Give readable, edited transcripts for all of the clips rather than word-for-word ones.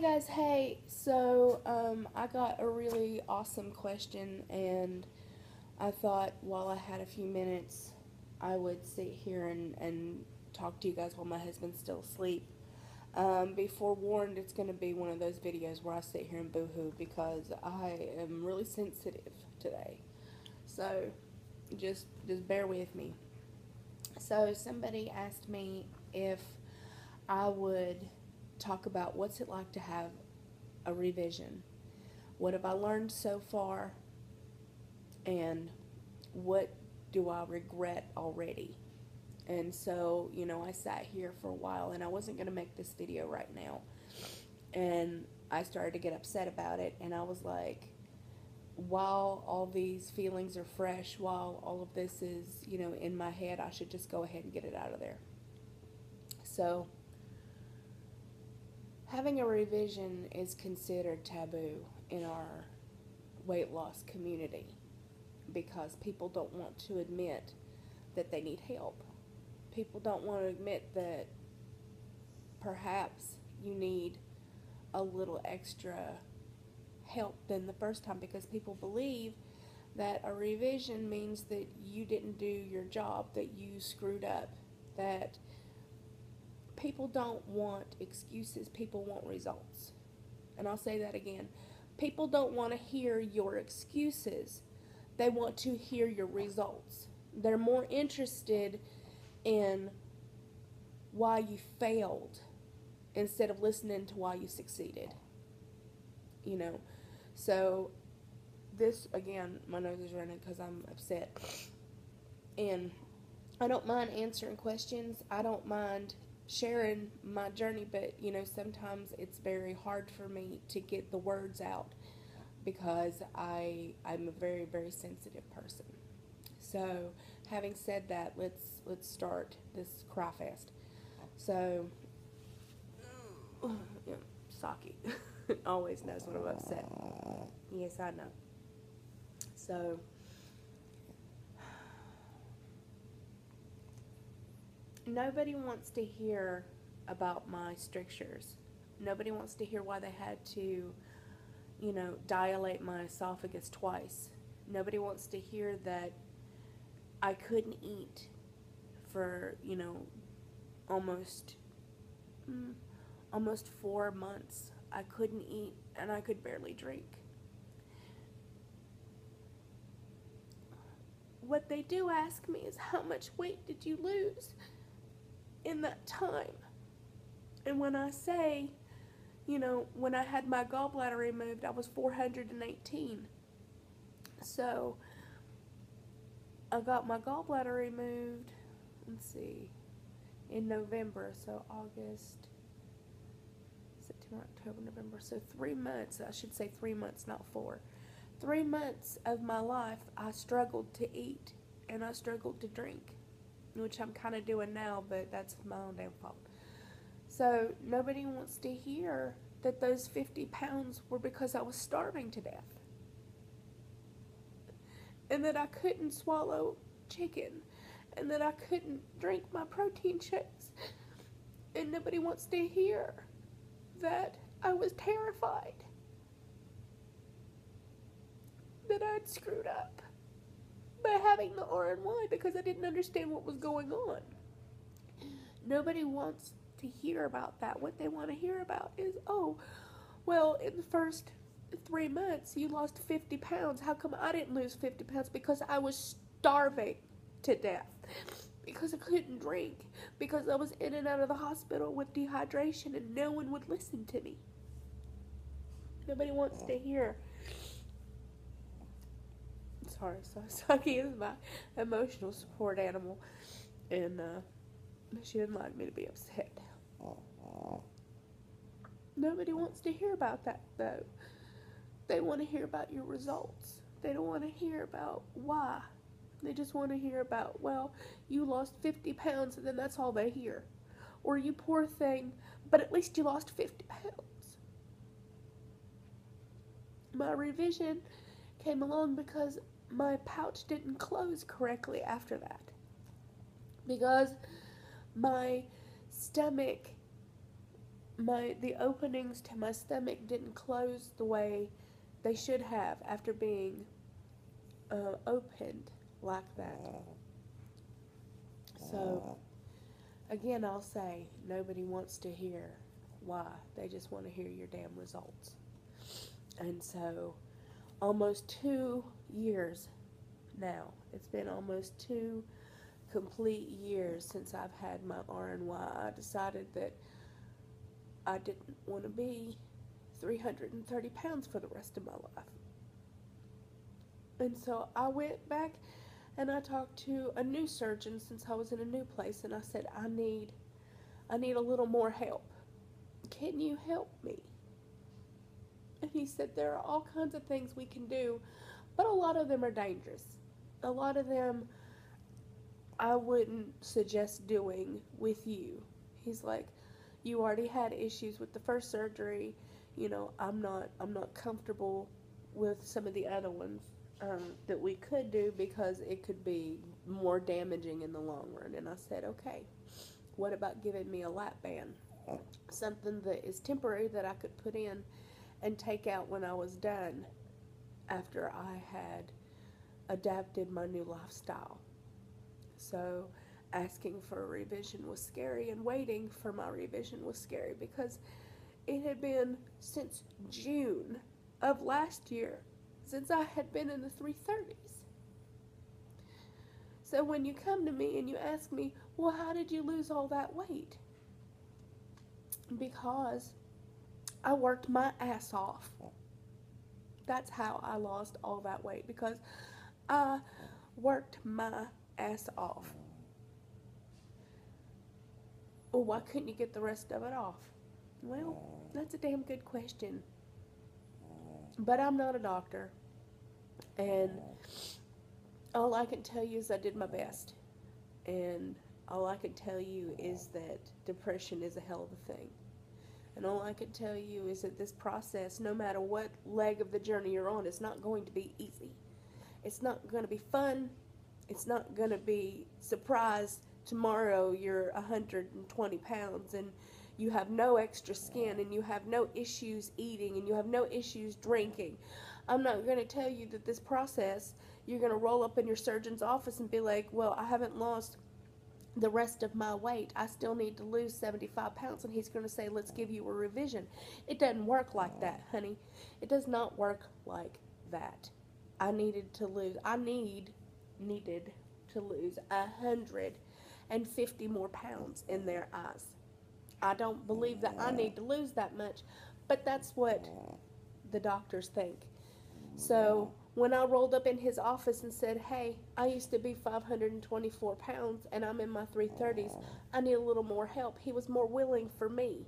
Guys, hey, so I got a really awesome question, and I thought while I had a few minutes, I would sit here and talk to you guys while my husband's still asleep. Be forewarned, it's going to be one of those videos where I sit here and boo-hoo because I am really sensitive today. So just bear with me. So somebody asked me if I would talk about what's it like to have a revision. What have I learned so far? And what do I regret already? And so, I sat here for a while and I wasn't going to make this video right now. And I started to get upset about it. And I was like, while all these feelings are fresh, while all of this is, in my head, I should just go ahead and get it out of there. So, having a revision is considered taboo in our weight loss community because people don't want to admit that they need help. People don't want to admit that perhaps you need a little extra help than the first time because people believe that a revision means that you didn't do your job, that you screwed up, that people don't want excuses, people want results. And I'll say that again. People don't want to hear your excuses. They want to hear your results. They're more interested in why you failed instead of listening to why you succeeded. So this, again, my nose is running because I'm upset. And I don't mind answering questions. I don't mind sharing my journey, but sometimes it's very hard for me to get the words out because I'm a very, very sensitive person. So having said that, let's start this cry fest. So yeah, Saki always knows when I'm upset. Yes, I know. So nobody wants to hear about my strictures. Nobody wants to hear why they had to, dilate my esophagus twice. Nobody wants to hear that I couldn't eat for, almost almost 4 months. I couldn't eat and I could barely drink. What they do ask me is, how much weight did you lose in that time? And when I say, when I had my gallbladder removed, I was 418. So I got my gallbladder removed, let's see, in November. So August, September, October, November. So 3 months, I should say 3 months, not 4. 3 months of my life, I struggled to eat and I struggled to drink, which I'm kind of doing now, but that's my own damn fault. So nobody wants to hear that those 50 pounds were because I was starving to death. And that I couldn't swallow chicken. And that I couldn't drink my protein shakes. And nobody wants to hear that I was terrified. That I'd screwed up by having the RNY because I didn't understand what was going on. Nobody wants to hear about that. What they want to hear about is, oh, well, in the first 3 months you lost 50 pounds. How come I didn't lose 50 pounds? Because I was starving to death. Because I couldn't drink. Because I was in and out of the hospital with dehydration and no one would listen to me. Nobody wants to hear. Sorry, Saki is my emotional support animal, and she didn't like me to be upset. Nobody wants to hear about that, though. They want to hear about your results. They don't want to hear about why. They just want to hear about, well, you lost 50 pounds, and then that's all they hear. Or, you poor thing, but at least you lost 50 pounds. My revision came along because my pouch didn't close correctly after that. Because my stomach the openings to my stomach didn't close the way they should have after being opened like that. So again, I'll say nobody wants to hear why. They just want to hear your damn results. And so almost 2 years now. It's been almost 2 complete years since I've had my RNY. I decided that I didn't want to be 330 pounds for the rest of my life. And so I went back and I talked to a new surgeon since I was in a new place, and I said, I need a little more help. Can you help me? And he said, there are all kinds of things we can do, but a lot of them are dangerous. A lot of them I wouldn't suggest doing with you. He's like, you already had issues with the first surgery. I'm not comfortable with some of the other ones that we could do because it could be more damaging in the long run. And I said, okay, what about giving me a lap band? Something that is temporary that I could put in and take out when I was done after I had adapted my new lifestyle. So asking for a revision was scary, and waiting for my revision was scary because it had been since June of last year since I had been in the 330s. So when you come to me and you ask me, well, how did you lose all that weight? Because I worked my ass off. That's how I lost all that weight, because I worked my ass off. Well, why couldn't you get the rest of it off? Well, that's a damn good question. But I'm not a doctor. And all I can tell you is I did my best. And all I can tell you is that depression is a hell of a thing. And all I can tell you is that this process, no matter what leg of the journey you're on, is not going to be easy. It's not going to be fun. It's not going to be surprise. Tomorrow you're 120 pounds and you have no extra skin and you have no issues eating and you have no issues drinking. I'm not going to tell you that this process, you're going to roll up in your surgeon's office and be like, well, I haven't lost the rest of my weight. I still need to lose 75 pounds. And he's going to say, let's give you a revision. It doesn't work like that, honey. It does not work like that. I needed to lose 150 more pounds in their eyes. I don't believe that I need to lose that much, but that's what the doctors think. So when I rolled up in his office and said, hey, I used to be 524 pounds and I'm in my 330s, I need a little more help, he was more willing for me.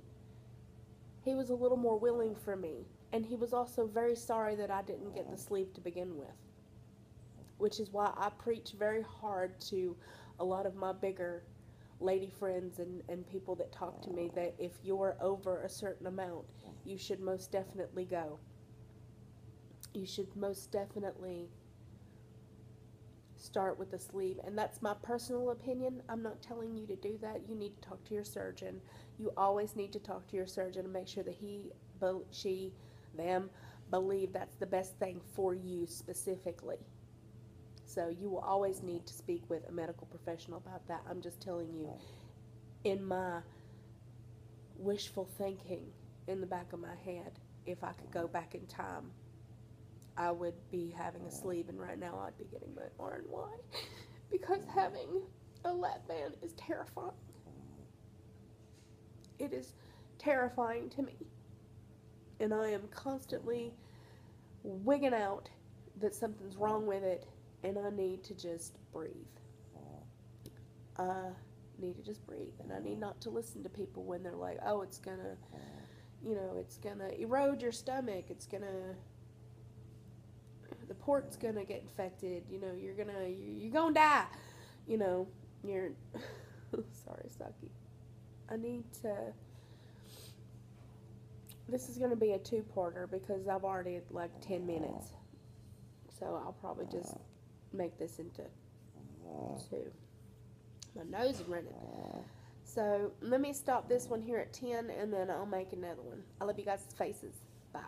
He was a little more willing for me. And he was also very sorry that I didn't get the sleeve to begin with, which is why I preach very hard to a lot of my bigger lady friends and people that talk to me that if you're over a certain amount, you should most definitely go. You should most definitely start with the sleeve. And that's my personal opinion. I'm not telling you to do that. You need to talk to your surgeon. You always need to talk to your surgeon and make sure that he, she, them believe that's the best thing for you specifically. So you will always need to speak with a medical professional about that. I'm just telling you, in my wishful thinking in the back of my head, if I could go back in time, I would be having a sleeve, and right now I'd be getting my RNY because having a lap band is terrifying. It is terrifying to me, and I am constantly wigging out that something's wrong with it, and I need to just breathe. I need to just breathe, and I need not to listen to people when they're like, oh, it's gonna erode your stomach, the port's gonna get infected, you're gonna die, you're, sorry, Saki. This is gonna be a two-parter because I've already like 10 minutes, so I'll probably just make this into two. My nose is running. So let me stop this one here at 10 and then I'll make another one. I love you guys' faces. Bye.